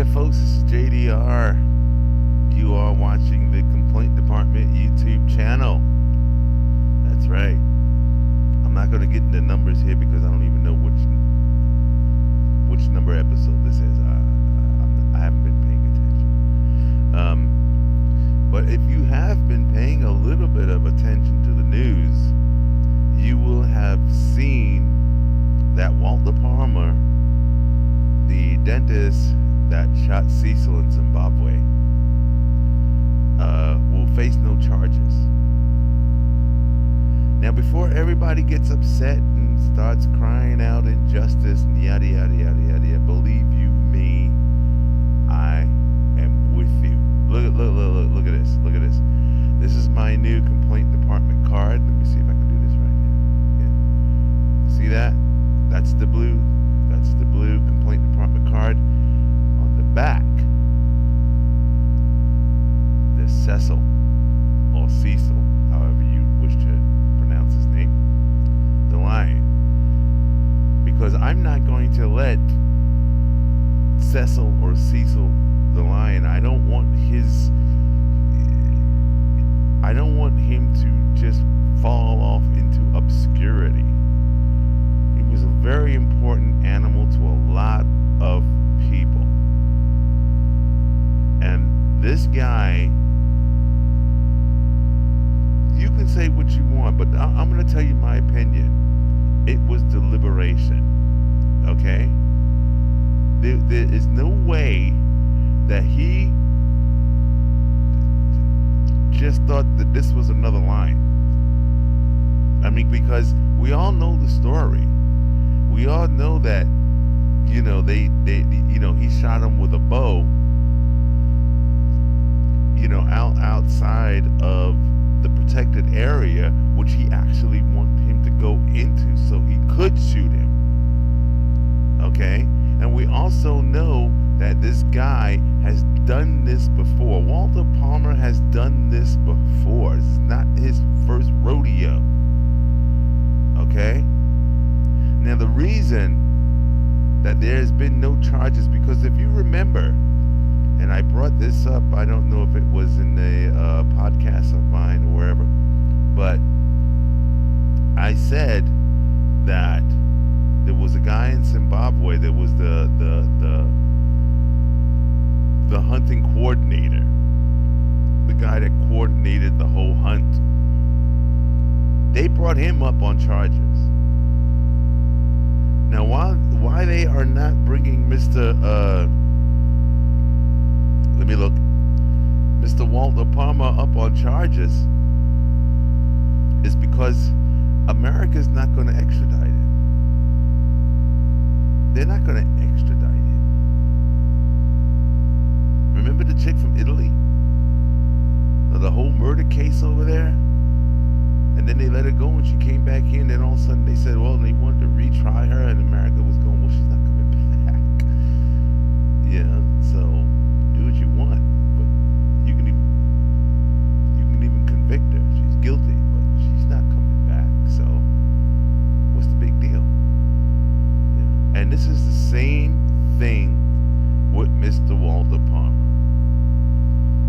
there, folks. This is JDR. You are watching the Complaint Department YouTube channel. That's right. I'm not going to get into numbers here because I don't even know which number episode this is. I haven't been paying attention. But if you have been paying a little bit of attention to the news, you will have seen that Walter Palmer, the dentist that shot Cecil in Zimbabwe, will face no charges. Now, before everybody gets upset and starts crying out injustice and yada yada yada yada, believe you me, I am with you. Look at this. Look at this. This is my new complaint department card. Let me see if I can do this right here. Yeah. See that? That's the blue complaint department card. On the back, there's Cecil, or Cecil, however you wish to pronounce his name, the lion. Because I'm not going to let Cecil or Cecil the lion, I don't want him to just fall off into obscurity. He was a very important animal to a lot of people. And this guy, you can say what you want, but I'm going to tell you my opinion. It was deliberation. Okay? There is no way that he just thought that this was another line. I mean, because we all know the story. We all know that, he shot him with a bow, outside of the protected area, which he actually wanted him to go into so he could shoot him. Okay? And we also know that this guy has done this before. Walter Palmer has done this before. This is not his first rodeo. Okay? Now, the reason that there's been no charges, because if you remember, and I brought this up, I don't know if it was in a podcast of mine or wherever, but I said that there was a guy in Zimbabwe that was the hunting coordinator, the guy that coordinated the whole hunt. They brought him up on charges. Now, why they are not bringing Mr. Walter Palmer up on charges is because America's not going to extradite him. They're not going to extradite him. Remember the chick from Italy? The whole murder case over there? And then they let her go and she came back in, and all of a sudden they said, well, they wanted to retry her, and America was going, well, she's not coming back. Yeah, so do what you want, but you can even convict her. She's guilty, but she's not coming back. So what's the big deal? Yeah. And this is the same thing with Mr. Walter Palmer.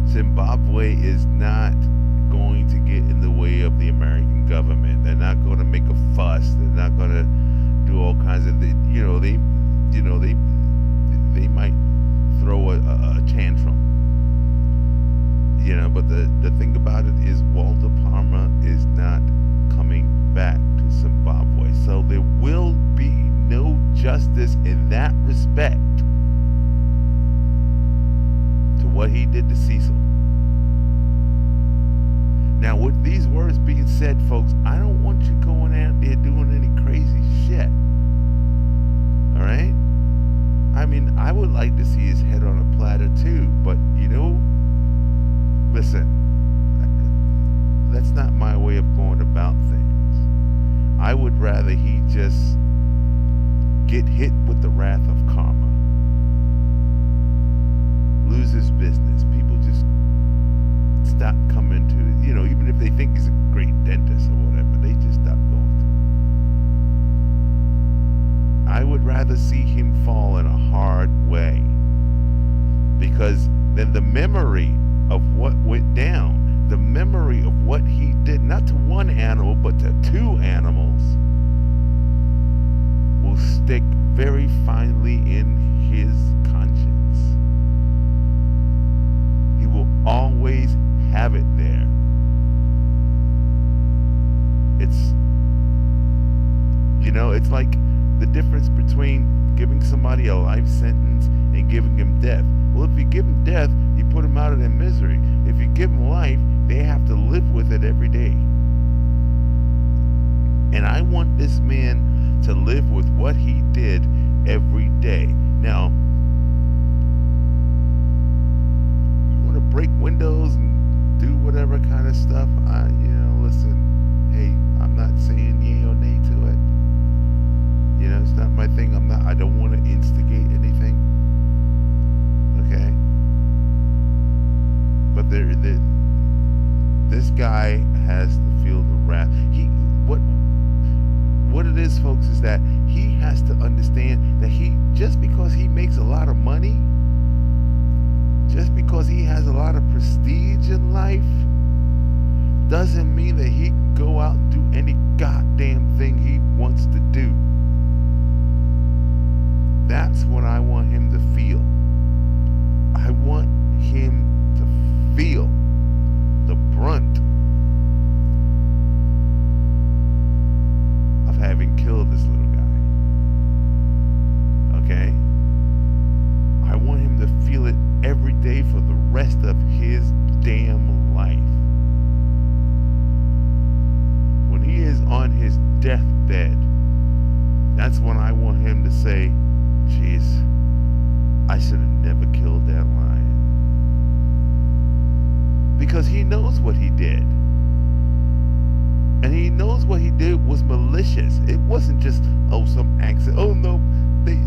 Zimbabwe is not going to get in the way of the American government. They're not going to make a fuss. They're not going to do all kinds of, they might throw a tantrum. But the thing about it is Walter Palmer is not coming back to Zimbabwe. So there will be no justice in that respect to what he did to Cecil. Now, with these words being said, folks, I don't want you going out there doing any crazy shit. All right? I mean, I would like to see his head on a platter too, but listen, that's not my way of going about things. I would rather he just get hit with the wrath of karma, lose his business. People just stop coming to, even if they think he's a great dentist or whatever, they just stop going to him. I would rather see him fall in a hard way And the memory of what went down, the memory of what he did, not to one animal, but to two animals, will stick very finely in his conscience. He will always have it there. It's like the difference between giving somebody a life sentence and giving him death. Well, if you give them death, you put them out of their misery. If you give them life, they have to live with it every day. And I want this man to live with what he did every day. Now, you want to break windows and do whatever kind of stuff? Listen, hey, I'm not saying yay or nay to it. It's not my thing. I don't want to instigate anything. Okay? But this guy has to feel the wrath. What it is, folks, is that he has to understand that just because he makes a lot of money, just because he has a lot of prestige in life, doesn't mean that he can go out and do any goddamn thing he wants to do. That's what I want him to feel. I want him to feel the brunt of having killed this little guy. Okay? I want him to feel it every day for the rest of his damn life. When he is on his deathbed, that's when I want him to say, jeez, I should have never killed that lion. Because he knows what he did. And he knows what he did was malicious. It wasn't just, some accident. Oh, no, they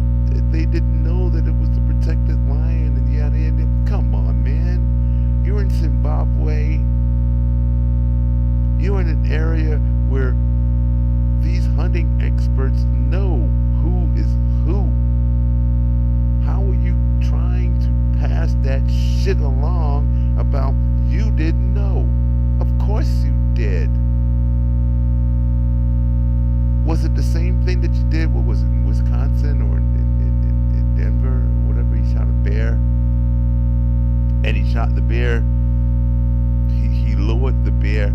didn't know that it was the protected lion and yada yada. Come on, man. You're in Zimbabwe. You're in an area where these hunting experts know who is who. How are you trying to pass that shit along about you didn't know? Of course you did. Was it the same thing that you did? What was it, in Wisconsin or in Denver or whatever? He shot a bear. And he shot the bear. He lowered the bear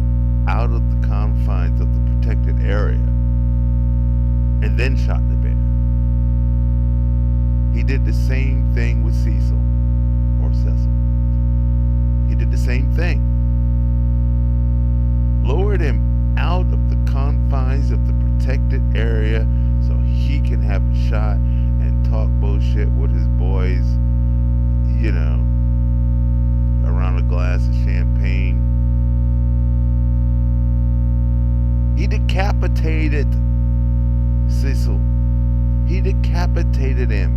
out of the confines of the protected area and then shot the bear. He did the same thing with Cecil or Cecil. He did the same thing. Lowered him out of the confines of the protected area so he can have a shot and talk bullshit with his boys, around a glass of champagne. He decapitated Cecil. He decapitated him.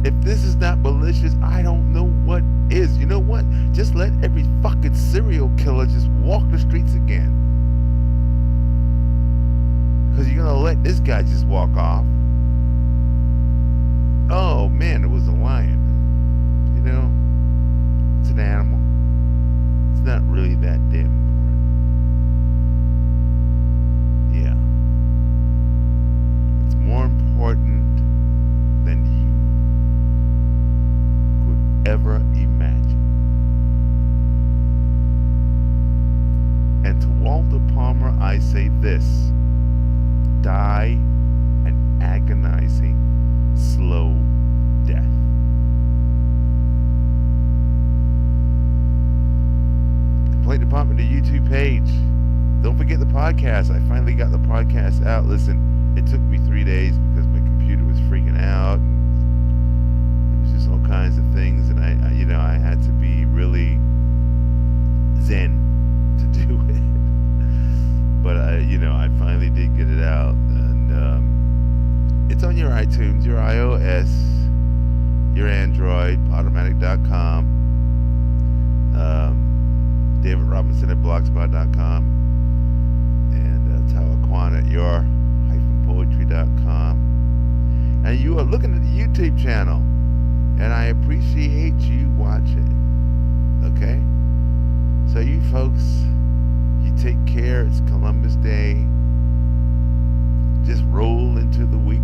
If this is not malicious, I don't know what is. You know what? Just let every fucking serial killer just walk the streets again. Because you're going to let this guy just walk off. Oh, man, it was a lion. It's an animal. It's not really that damn important. Yeah. It's more important than you could ever imagine. And to Walter Palmer, I say this: die an agonizing, slow death. Complaint Department, the YouTube page. Don't forget the podcast. I finally got the podcast out. Listen, it took me 3 days because my computer was freaking out. It was just all kinds of things, and I had to be really zen to do it. But I finally did get it out, and it's on your iTunes, your iOS, your Android, Podomatic.com, David Robinson at blogspot.com, and Tawaquan at your-poetry.com. And and you are looking at the YouTube channel, and I appreciate you watching. Okay? So you folks, you take care. It's Columbus Day. Just roll into the week